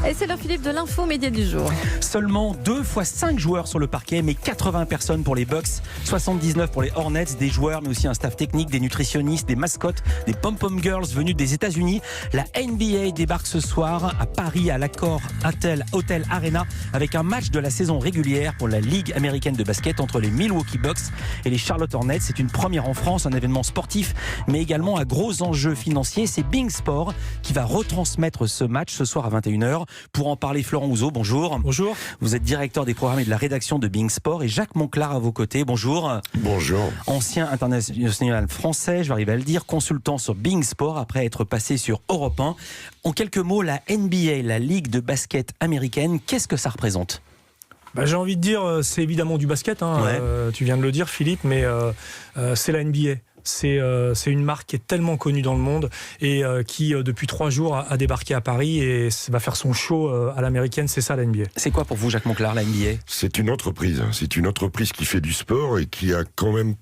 Et c'est l'heure, Philippe, de l'info média du jour. Seulement 2 fois 5 joueurs sur le parquet, mais 80 personnes pour les Bucks, 79 pour les Hornets, des joueurs, mais aussi un staff technique, des nutritionnistes, des mascottes, des pom-pom girls venus des États-Unis. La NBA débarque ce soir à Paris, à l'Accor Hotel Arena, avec un match de la saison régulière pour la Ligue américaine de basket entre les Milwaukee Bucks et les Charlotte Hornets. C'est une première en France, un événement sportif, mais également à gros enjeux financiers. C'est Bein Sport qui va retransmettre ce match ce soir à 21h. Pour en parler, Florent Houzeau, bonjour. Bonjour. Vous êtes directeur des programmes et de la rédaction de Bein Sport, et Jacques Monclar à vos côtés, bonjour. Bonjour. Ancien international français, je vais arriver à le dire, consultant sur Bein Sport après être passé sur Europe 1. En quelques mots, la NBA, la Ligue de basket américaine, qu'est-ce que ça représente ? J'ai envie de dire, c'est évidemment du basket, Ouais. Tu viens de le dire, Philippe, mais c'est la NBA. C'est une marque qui est tellement connue dans le monde et qui, depuis 3 jours, a débarqué à Paris et va faire son show à l'américaine. C'est ça, la NBA. C'est quoi pour vous, Jacques Monclar, la NBA ? C'est une entreprise. C'est une entreprise qui fait du sport et qui a quand même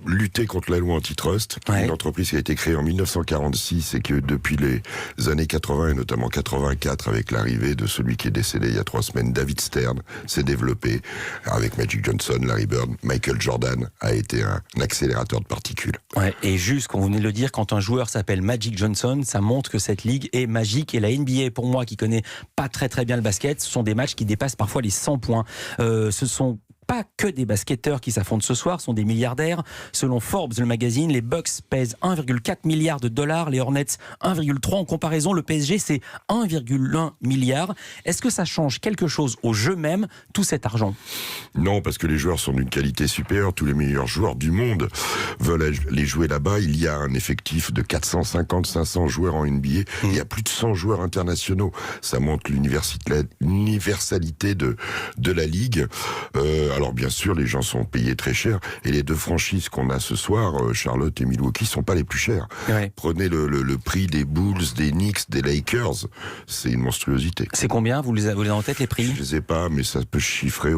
lutté contre la loi antitrust. Ouais. Une entreprise qui a été créée en 1946 et que depuis les années 80 et notamment 84, avec l'arrivée de celui qui est décédé il y a 3 semaines, David Stern, s'est développé avec Magic Johnson, Larry Bird. Michael Jordan a été un accélérateur de particules. Ouais, et juste, comme vous venez de le dire, quand un joueur s'appelle Magic Johnson, ça montre que cette ligue est magique. Et la NBA, pour moi, qui connais pas très très bien le basket, ce sont des matchs qui dépassent parfois les 100 points. Ce sont pas que des basketteurs qui s'affrontent ce soir, sont des milliardaires. Selon Forbes, le magazine, les Bucks pèsent 1,4 milliard de dollars, les Hornets 1,3. En comparaison, le PSG, c'est 1,1 milliard. Est-ce que ça change quelque chose au jeu même, tout cet argent ? Non, parce que les joueurs sont d'une qualité supérieure. Tous les meilleurs joueurs du monde veulent les jouer là-bas. Il y a un effectif de 450-500 joueurs en NBA. Il y a plus de 100 joueurs internationaux. Ça montre l'universalité de la Ligue. Alors bien sûr, les gens sont payés très cher. Et les 2 franchises qu'on a ce soir, Charlotte et Milwaukee, sont pas les plus chères. Ouais. Prenez le prix des Bulls, des Knicks, des Lakers. C'est une monstruosité. C'est combien ? Vous les avez en tête, les prix ? Je ne sais pas, mais ça peut chiffrer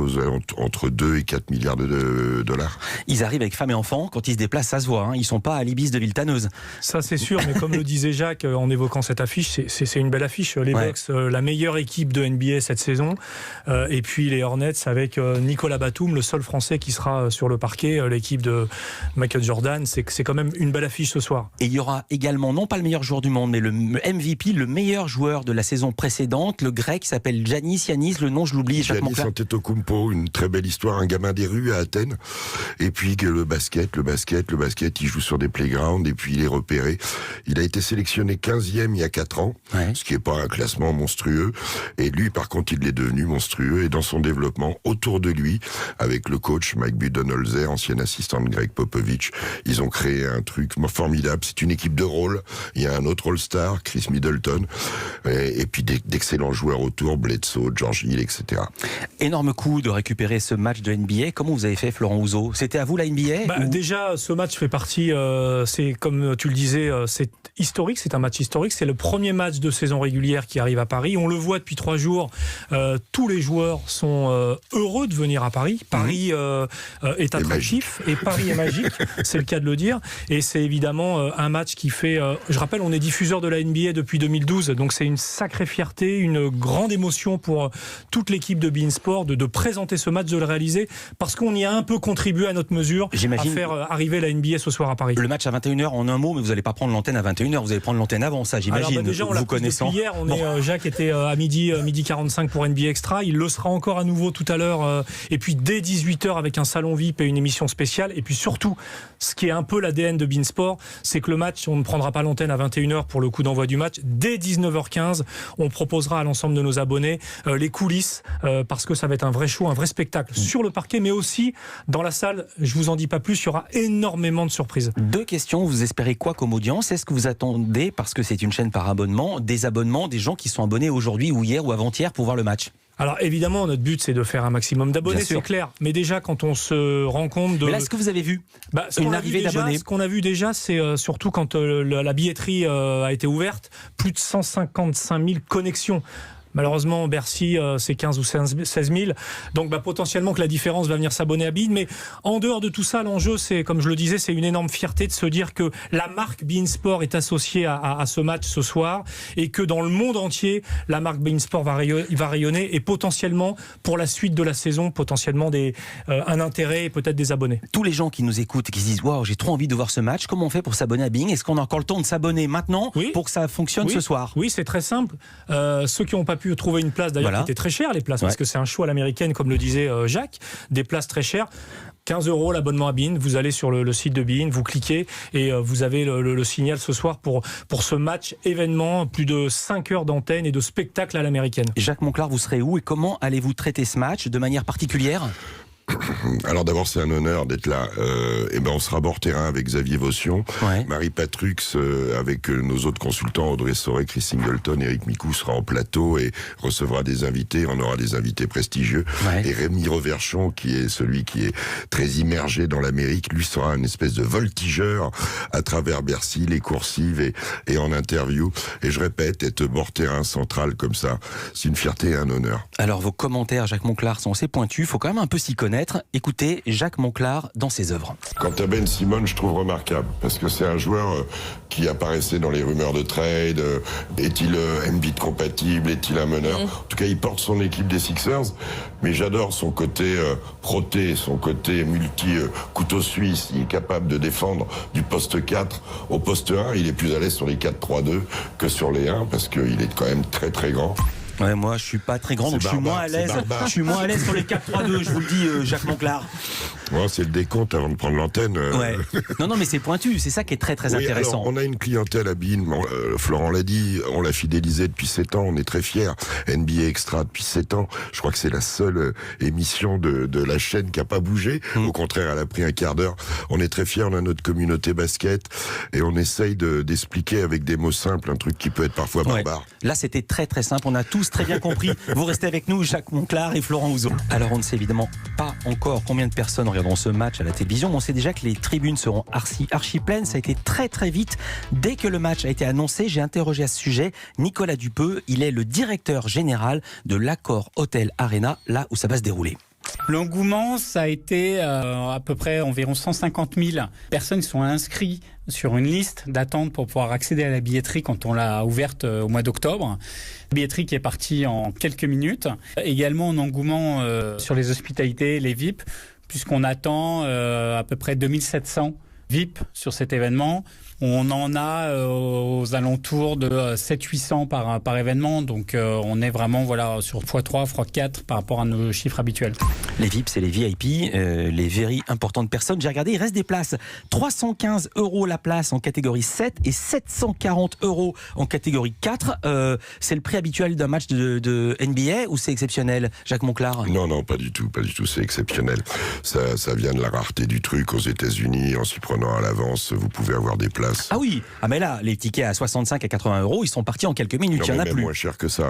entre 2 et 4 milliards de dollars. Ils arrivent avec femmes et enfants. Quand ils se déplacent, ça se voit. Ils sont pas à l'Ibis de Villetaneuse. Ça, c'est sûr, mais comme le disait Jacques en évoquant cette affiche, c'est une belle affiche. Les Ouais. Bucks, la meilleure équipe de NBA cette saison. Et puis les Hornets avec Nicolas Batum, le seul Français qui sera sur le parquet, l'équipe de Michael Jordan. C'est quand même une belle affiche ce soir. Et il y aura également, non pas le meilleur joueur du monde, mais le MVP, le meilleur joueur de la saison précédente, le grec qui s'appelle Giannis, le nom je l'oublie. Jacques Giannis Monclar. Antetokounmpo, une très belle histoire, un gamin des rues à Athènes. Et puis que le basket, il joue sur des playgrounds et puis il est repéré. Il a été sélectionné 15e il y a 4 ans, Ouais. ce qui n'est pas un classement monstrueux. Et lui, par contre, il est devenu monstrueux. Et dans son développement, autour de lui, avec le coach Mike Budenholzer, ancien assistant de Greg Popovich, ils ont créé un truc formidable. C'est une équipe de rôle. Il y a un autre All-Star, Chris Middleton, et puis d'excellents joueurs autour, Bledsoe, George Hill, etc. Énorme coup de récupérer ce match de NBA. Comment vous avez fait, Florent Houzeau ? C'était à vous la NBA ou... Déjà, ce match fait partie, c'est comme tu le disais, c'est historique, c'est un match historique. C'est le premier match de saison régulière qui arrive à Paris. On le voit depuis 3 jours. Tous les joueurs sont heureux de venir à Paris. Paris est attractif et Paris est magique, c'est le cas de le dire. Et c'est évidemment un match qui fait... je rappelle, on est diffuseur de la NBA depuis 2012, donc c'est une sacrée fierté, une grande émotion pour toute l'équipe de Bein Sport de présenter ce match, de le réaliser, parce qu'on y a un peu contribué à notre mesure à faire arriver la NBA ce soir à Paris. Le match à 21h en un mot, mais vous n'allez pas prendre l'antenne à 21h, vous allez prendre l'antenne avant, ça j'imagine. Alors déjà, on l'a vous connaissant. hier, Jacques était à midi 45 pour NBA Extra, il le sera encore à nouveau tout à l'heure, et puis dès 18h avec un salon VIP et une émission spéciale. Et puis surtout, ce qui est un peu l'ADN de Bein Sport, c'est que le match, on ne prendra pas l'antenne à 21h pour le coup d'envoi du match. Dès 19h15, on proposera à l'ensemble de nos abonnés les coulisses, parce que ça va être un vrai show, un vrai spectacle sur le parquet, mais aussi dans la salle. Je vous en dis pas plus, il y aura énormément de surprises. 2 questions, vous espérez quoi comme audience ? Est-ce que vous attendez, parce que c'est une chaîne par abonnement, des abonnements, des gens qui sont abonnés aujourd'hui ou hier ou avant-hier pour voir le match ? Alors évidemment, notre but c'est de faire un maximum d'abonnés, Bien sûr. c'est clair. Mais déjà, quand on se rend compte de... Mais là, est-ce que vous avez vu une arrivée d'abonnés ? Ce qu'on a vu déjà, c'est surtout quand la billetterie a été ouverte, plus de 155 000 connexions. Malheureusement, Bercy, c'est 15 ou 16 000. Donc potentiellement que la différence va venir s'abonner à beIN. Mais en dehors de tout ça, l'enjeu, c'est, comme je le disais, c'est une énorme fierté de se dire que la marque beIN Sport est associée à ce match ce soir et que dans le monde entier, la marque beIN Sport va rayonner et potentiellement, pour la suite de la saison, potentiellement un intérêt et peut-être des abonnés. Tous les gens qui nous écoutent et qui se disent « Waouh, j'ai trop envie de voir ce match », comment on fait pour s'abonner à beIN ? Est-ce qu'on a encore le temps de s'abonner maintenant pour que ça fonctionne ce soir ? Oui, c'est très simple. Ceux qui n'ont pas pu trouver une place, d'ailleurs, qui étaient très chères, les places, parce que c'est un show à l'américaine, comme le disait Jacques, des places très chères. 15 € l'abonnement à beIN, vous allez sur le site de beIN, vous cliquez et vous avez le signal ce soir pour ce match événement, plus de 5 heures d'antenne et de spectacle à l'américaine. Jacques Monclar, vous serez où et comment allez-vous traiter ce match de manière particulière ? Alors d'abord, c'est un honneur d'être là. On sera bord terrain avec Xavier Vaution, Marie Patrux, avec nos autres consultants, Audrey Soré, Chris Singleton, Eric Micou sera en plateau et recevra des invités. On aura des invités prestigieux. Et Rémi Reverchon, qui est celui qui est très immergé dans l'Amérique, lui sera un espèce de voltigeur à travers Bercy, les coursives et en interview. Et je répète, être bord terrain central comme ça, c'est une fierté et un honneur. Alors vos commentaires, Jacques Monclar, sont assez pointus. Il faut quand même un peu s'y connaître. Écoutez Jacques Monclar dans ses œuvres. Quant à Ben Simmons, je trouve remarquable parce que c'est un joueur qui apparaissait dans les rumeurs de trade. Est-il Embiid compatible? Est-il un meneur? En tout cas, il porte son équipe des Sixers, mais j'adore son côté proté, son côté multi-couteau suisse. Il est capable de défendre du poste 4 au poste 1. Il est plus à l'aise sur les 4-3-2 que sur les 1 parce qu'il est quand même très très grand. Ouais, moi, je suis pas très grand, donc je suis moins à l'aise. Je suis moins à l'aise sur les 4-3-2, je vous le dis, Jacques Monclar. Ouais, c'est le décompte avant de prendre l'antenne. Ouais. Non, mais c'est pointu, c'est ça qui est très très intéressant. Alors, on a une clientèle à beIN, Florent l'a dit, on l'a fidélisé depuis 7 ans, on est très fiers. NBA Extra depuis 7 ans, je crois que c'est la seule émission de la chaîne qui a pas bougé. Au contraire, elle a pris un quart d'heure. On est très fiers, on a notre communauté basket et on essaye d'expliquer avec des mots simples un truc qui peut être parfois barbare. Là, c'était très très simple, on a tous très bien compris. Vous restez avec nous, Jacques Monclar et Florent Houzeau. Alors, on ne sait évidemment pas encore combien de personnes regarderont ce match à la télévision. On sait déjà que les tribunes seront archi pleines. Ça a été très très vite. Dès que le match a été annoncé, j'ai interrogé à ce sujet Nicolas Dupeux. Il est le directeur général de l'Accor Hotel Arena, là où ça va se dérouler. L'engouement, ça a été à peu près environ 150 000 personnes qui sont inscrites sur une liste d'attente pour pouvoir accéder à la billetterie quand on l'a ouverte au mois d'octobre. Billetterie qui est partie en quelques minutes. Également un engouement sur les hospitalités, les VIP, puisqu'on attend à peu près 2700 VIP sur cet événement. On en a aux alentours de 700-800 par événement, donc on est vraiment sur x3, x4 par rapport à nos chiffres habituels. Les VIP, c'est les VIP, les very importantes personnes. J'ai regardé, il reste des places. 315 € la place en catégorie 7 et 740 € en catégorie 4. C'est le prix habituel d'un match de NBA ou c'est exceptionnel, Jacques Monclar? Non, pas du tout, c'est exceptionnel. Ça vient de la rareté du truc aux États-Unis. En s'y prenant à l'avance, vous pouvez avoir des places. Ah oui, mais là, les tickets à 65 à 80 €, ils sont partis en quelques minutes, il n'y en a plus. Moins cher que ça.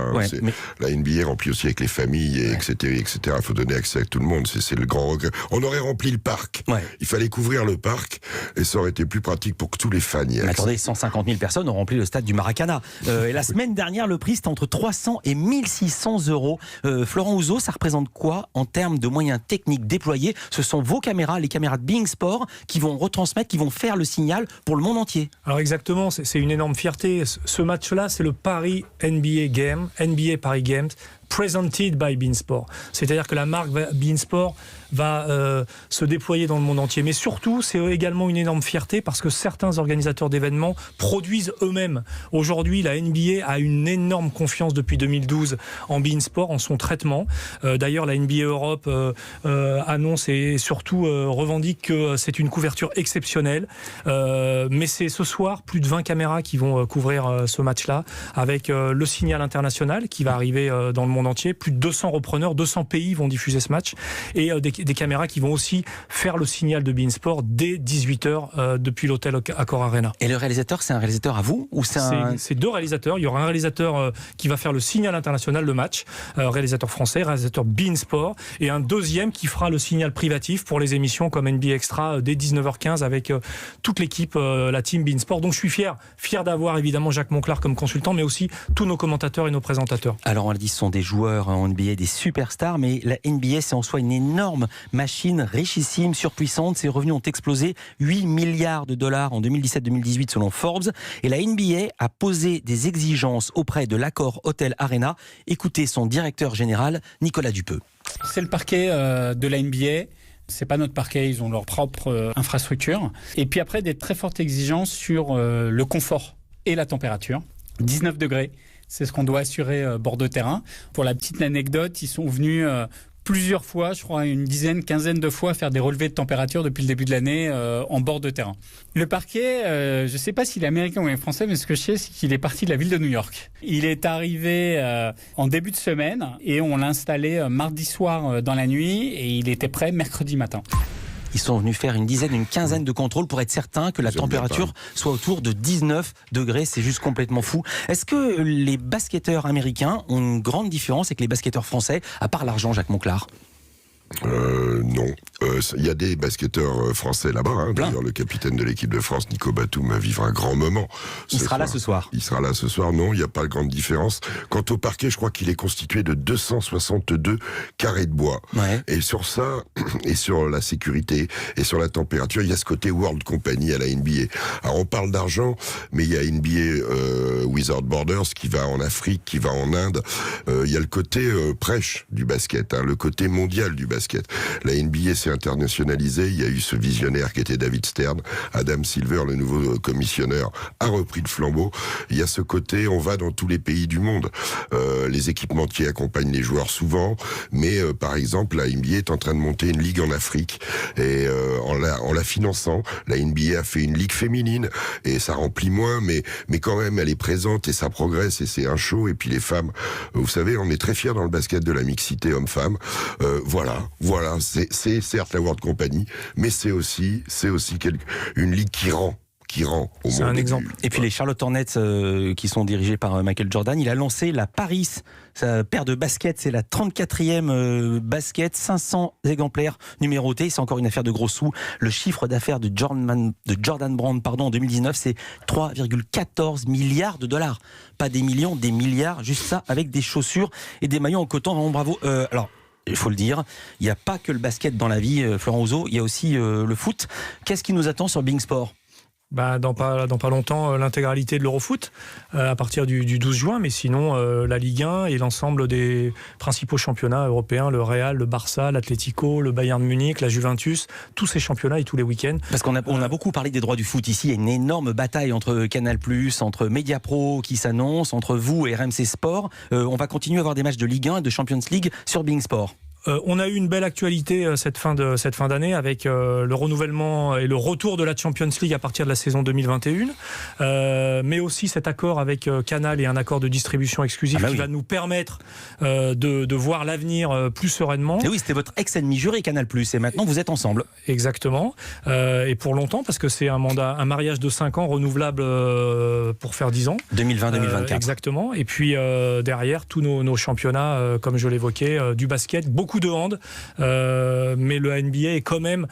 La NBA remplit aussi avec les familles, etc. Il faut donner accès à tout le monde. C'est le grand regret. On aurait rempli le parc. Il fallait couvrir le parc et ça aurait été plus pratique pour que tous les fans y aient accès. Mais attendez, 150 000 personnes ont rempli le stade du Maracana. Et la semaine dernière, le prix, c'était entre 300 et 1600 €. Florent Houzeau, ça représente quoi en termes de moyens techniques déployés? Ce sont vos caméras, les caméras de beIN Sport, qui vont retransmettre, qui vont faire le signal pour le monde entier. Alors exactement, c'est une énorme fierté. Ce match-là, c'est le Paris NBA Game, NBA Paris Games, presented by beIN Sport. C'est-à-dire que la marque beIN Sport va se déployer dans le monde entier. Mais surtout, c'est également une énorme fierté parce que certains organisateurs d'événements produisent eux-mêmes. Aujourd'hui, la NBA a une énorme confiance depuis 2012 en beIN Sport, en son traitement. D'ailleurs, la NBA Europe annonce et surtout revendique que c'est une couverture exceptionnelle. Mais c'est ce soir plus de 20 caméras qui vont couvrir ce match-là avec le signal international qui va arriver dans le monde monde entier. Plus de 200 repreneurs, 200 pays vont diffuser ce match. Et des caméras qui vont aussi faire le signal de beIN Sport dès 18h depuis l'hôtel Accor Arena. Et le réalisateur, c'est un réalisateur à vous ou c'est deux réalisateurs. Il y aura un réalisateur qui va faire le signal international, le match, réalisateur français, réalisateur beIN Sport, et un deuxième qui fera le signal privatif pour les émissions comme NBA Extra dès 19h15 avec toute l'équipe, la team beIN Sport. Donc je suis fier d'avoir évidemment Jacques Monclar comme consultant, mais aussi tous nos commentateurs et nos présentateurs. Alors on l'a dit, ce sont des joueurs en NBA, des superstars, mais la NBA c'est en soi une énorme machine richissime, surpuissante. Ses revenus ont explosé, 8 milliards de dollars en 2017-2018 selon Forbes. Et la NBA a posé des exigences auprès de l'Accor Hotel Arena. Écoutez son directeur général, Nicolas Dupeux. C'est le parquet de la NBA. C'est pas notre parquet, ils ont leur propre infrastructure. Et puis après, des très fortes exigences sur le confort et la température. 19 degrés, c'est ce qu'on doit assurer bord de terrain. Pour la petite anecdote, ils sont venus plusieurs fois, je crois une quinzaine de fois, faire des relevés de température depuis le début de l'année en bord de terrain. Le parquet, je ne sais pas s'il est américain ou français, mais ce que je sais, c'est qu'il est parti de la ville de New York. Il est arrivé en début de semaine et on l'a installé mardi soir dans la nuit et il était prêt mercredi matin. Ils sont venus faire une quinzaine de contrôles pour être certains que la température soit autour de 19 degrés. C'est juste complètement fou. Est-ce que les basketteurs américains ont une grande différence avec les basketteurs français, à part l'argent, Jacques Monclar ? Non. Il y a des basketteurs français là-bas. D'ailleurs, le capitaine de l'équipe de France, Nico Batum, va vivre un grand moment. Il sera là ce soir. Il sera là ce soir. Non, il n'y a pas de grande différence. Quant au parquet, je crois qu'il est constitué de 262 carrés de bois. Ouais. Et sur ça, et sur la sécurité, et sur la température, il y a ce côté World Company à la NBA. Alors, on parle d'argent, mais il y a NBA Without Borders qui va en Afrique, qui va en Inde. Il y a le côté prêche du basket, le côté mondial du basket. La NBA s'est internationalisée, il y a eu ce visionnaire qui était David Stern, Adam Silver, le nouveau commissionneur, a repris le flambeau. Il y a ce côté, on va dans tous les pays du monde. Les équipementiers accompagnent les joueurs souvent, mais par exemple, la NBA est en train de monter une ligue en Afrique, et en la finançant, la NBA a fait une ligue féminine, et ça remplit moins, mais quand même, elle est présente, et ça progresse, et c'est un show. Et puis les femmes, vous savez, on est très fiers dans le basket de la mixité homme-femme. Voilà, c'est certes la World Company, mais c'est aussi une ligue qui rend au c'est monde. un exemple. Et puis les Charlotte Hornets qui sont dirigés par Michael Jordan, il a lancé la Paris, sa paire de baskets, c'est la 34e basket, 500 exemplaires numérotés, c'est encore une affaire de gros sous. Le chiffre d'affaires de Jordan Brand en 2019, c'est 3,14 milliards de dollars. Pas des millions, des milliards, juste ça, avec des chaussures et des maillots en coton. Vraiment bravo. Alors, il faut le dire, il n'y a pas que le basket dans la vie, Florent Ouzot, il y a aussi le foot. Qu'est-ce qui nous attend sur beIN Sport ? Dans pas longtemps, l'intégralité de l'Eurofoot à partir du 12 juin, mais sinon la Ligue 1 et l'ensemble des principaux championnats européens, le Real, le Barça, l'Atlético, le Bayern de Munich, la Juventus, tous ces championnats et tous les week-ends. Parce qu'on a beaucoup parlé des droits du foot ici, il y a une énorme bataille entre Canal+, entre Mediapro qui s'annonce, entre vous et RMC Sport. On va continuer à avoir des matchs de Ligue 1 et de Champions League sur beIN Sport. On a eu une belle actualité cette fin d'année avec le renouvellement et le retour de la Champions League à partir de la saison 2021, mais aussi cet accord avec Canal et un accord de distribution exclusif qui va nous permettre de voir l'avenir plus sereinement. Et oui, c'était votre ex-ennemi juré Canal+, et maintenant vous êtes ensemble. Exactement, et pour longtemps, parce que c'est un mariage de 5 ans renouvelable pour faire 10 ans. 2020-2024. Exactement, et puis derrière, tous nos championnats, comme je l'évoquais, du basket, beaucoup de hand, mais le NBA est quand même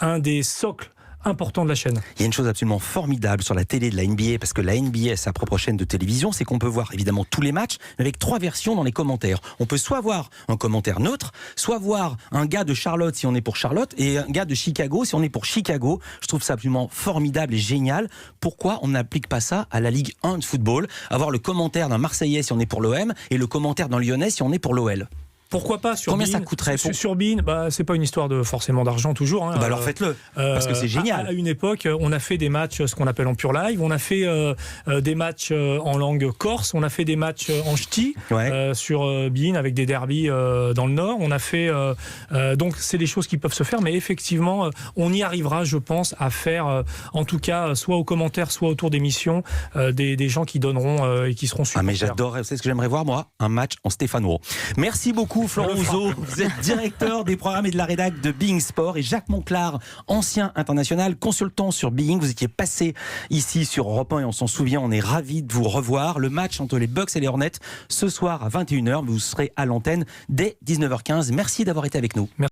un des socles importants de la chaîne. Il y a une chose absolument formidable sur la télé de la NBA, parce que la NBA a sa propre chaîne de télévision, c'est qu'on peut voir évidemment tous les matchs, avec 3 versions dans les commentaires. On peut soit voir un commentaire neutre, soit voir un gars de Charlotte si on est pour Charlotte, et un gars de Chicago si on est pour Chicago. Je trouve ça absolument formidable et génial. Pourquoi on n'applique pas ça à la Ligue 1 de football ? Avoir le commentaire d'un Marseillais si on est pour l'OM, et le commentaire d'un Lyonnais si on est pour l'OL. Pourquoi pas sur Combien Bein, ça coûterait sur Bein, c'est pas une histoire de forcément d'argent toujours. Hein. Alors faites-le, parce que c'est génial. À une époque, on a fait des matchs, ce qu'on appelle en pure live. On a fait des matchs en langue corse. On a fait des matchs en ch'ti sur Bein avec des derbies dans le Nord. On a fait donc c'est des choses qui peuvent se faire, mais effectivement, on y arrivera, je pense, à faire, en tout cas, soit aux commentaires, soit autour d'émissions, des gens qui donneront et qui seront supporters. Mais j'adorerais, vous savez ce que j'aimerais voir, moi, un match en stéphanois. Merci beaucoup, Florent Houzeau. Vous êtes directeur des programmes et de la rédac de Bein Sport, et Jacques Monclar, ancien international, consultant sur Bein. Vous étiez passé ici sur Europe 1 et on s'en souvient, on est ravis de vous revoir. Le match entre les Bucks et les Hornets ce soir à 21h, vous serez à l'antenne dès 19h15. Merci d'avoir été avec nous. Merci.